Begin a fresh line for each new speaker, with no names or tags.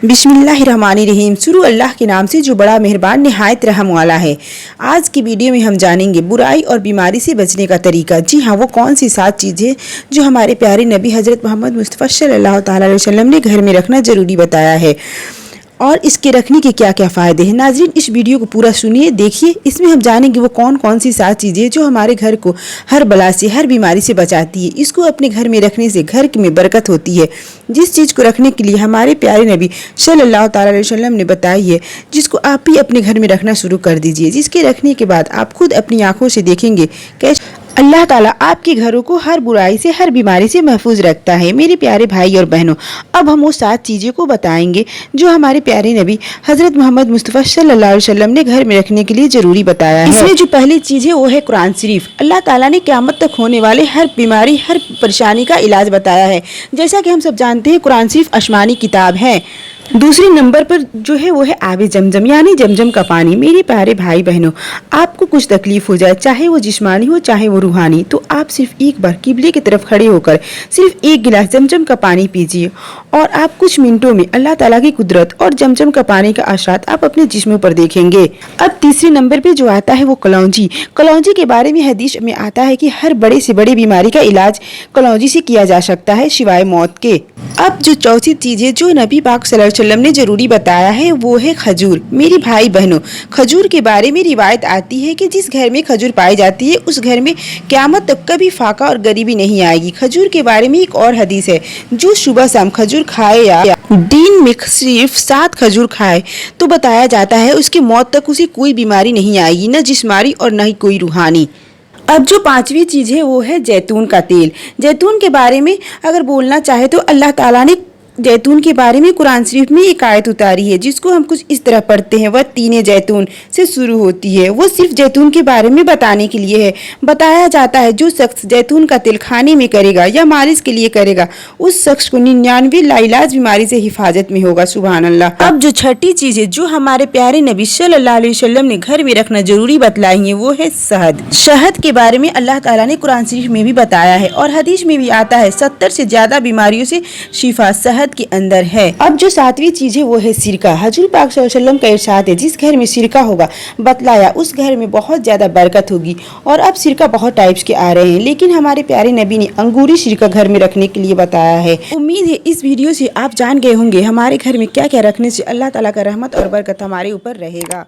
बिस्मिल्लाहिर्रहमानिर्रहीम। शुरू अल्लाह के नाम से जो बड़ा मेहरबान निहायत रहम वाला है। आज की वीडियो में हम जानेंगे बुराई और बीमारी से बचने का तरीका। जी हाँ, वो कौन सी 7 चीज़ें जो हमारे प्यारे नबी हज़रत मोहम्मद मुस्तफ़ा सल्लल्लाहु अलैहि वसल्लम ने घर में रखना ज़रूरी बताया है और इसके रखने के क्या क्या फ़ायदे हैं। नाज़रीन, इस वीडियो को पूरा सुनिए, देखिए। इसमें हम जानेंगे वो कौन कौन सी 7 चीज़ें जो हमारे घर को हर बला से, हर बीमारी से बचाती है। इसको अपने घर में रखने से घर में बरकत होती है। जिस चीज़ को रखने के लिए हमारे प्यारे नबी सल्लल्लाहु अलैहि वसल्लम ने बताई है, जिसको आप ही अपने घर में रखना शुरू कर दीजिए। जिसके रखने के बाद आप खुद अपनी आंखों से देखेंगे कैसे अल्लाह ताला आपके घरों को हर बुराई से, हर बीमारी से महफूज रखता है। मेरे प्यारे भाई और बहनों, अब हम वो 7 चीज़ें को बताएंगे जो हमारे प्यारे नबी हज़रत मोहम्मद मुस्तफ़ा सल्लल्लाहु अलैहि वसल्लम ने घर में रखने के लिए ज़रूरी बताया है। इसमें जो पहली चीज़ है वो है कुरान शरीफ। अल्लाह ताला ने क़यामत तक होने वाले हर बीमारी, हर परेशानी का इलाज बताया है। जैसा कि हम सब जानते हैं, कुरान शरीफ आसमानी किताब है। दूसरे नंबर पर जो है वो है आबे जमजम, यानी जमजम का पानी। मेरे प्यारे भाई बहनों, आपको कुछ तकलीफ हो जाए, चाहे वो जिस्मानी हो चाहे वो रूहानी, तो आप सिर्फ एक बार किबले की तरफ खड़े होकर सिर्फ 1 गिलास जमजम का पानी पीजिए और आप कुछ मिनटों में अल्लाह ताला की कुदरत और जमजम का पानी का असरात आप अपने जिस्म पर देखेंगे। अब तीसरे नंबर पे जो आता है वो कलौंजी। कलौंजी के बारे में हदीस में आता है कि हर बड़े से बड़ी बीमारी का इलाज कलौंजी से किया जा सकता है, सिवाय मौत के। अब जो चौथी चीज़ है जो नबी पाक सल्लल्लाहु अलैहि वसल्लम ने जरूरी बताया है वो है खजूर। मेरी भाई बहनों, खजूर के बारे में रिवायत आती है कि जिस घर में खजूर पाई जाती है उस घर में क़यामत तक कभी फाका और गरीबी नहीं आएगी। खजूर के बारे में एक और हदीस है, जो सुबह शाम खजूर खाए या दिन में सिर्फ 7 खजूर खाए तो बताया जाता है उसकी मौत तक उसे कोई बीमारी नहीं आएगी, न जिस्मानी और न ही कोई रूहानी। अब जो 5वीं चीज़ है वो है जैतून का तेल। जैतून के बारे में अगर बोलना चाहे तो अल्लाह ताला ने जैतून के बारे में कुरान शरीफ में एक आयत उतारी है, जिसको हम कुछ इस तरह पढ़ते हैं, वह तीने जैतून से शुरू होती है। वो सिर्फ जैतून के बारे में बताने के लिए है। बताया जाता है जो शख्स जैतून का तेल खाने में करेगा या मालिश के लिए करेगा, उस शख्स को 99 लाइलाज बीमारी से हिफाजत में होगा। सुभान अल्लाह। अब जो 6ठी चीज़ है जो हमारे प्यारे नबी सल्लल्लाहु अलैहि वसल्लम ने घर में रखना जरूरी बतलाई है वो है शहद। शहद के बारे में अल्लाह ताला ने कुरान शरीफ में भी बताया है और हदीस में भी आता है 70 से ज्यादा बीमारियों से शिफा शहद के अंदर है। अब जो 7वीं चीज है वो है सिरका। हजूर पाक सल्लल्लाहु अलैहि वसल्लम का इरशाद है, जिस घर में सिरका होगा बतलाया उस घर में बहुत ज्यादा बरकत होगी। और अब सिरका बहुत टाइप्स के आ रहे हैं, लेकिन हमारे प्यारे नबी ने अंगूरी सिरका घर में रखने के लिए बताया है। उम्मीद है इस वीडियो से आप जान गए होंगे हमारे घर में क्या क्या रखने से अल्लाह ताला का रहमत और बरकत हमारे ऊपर रहेगा।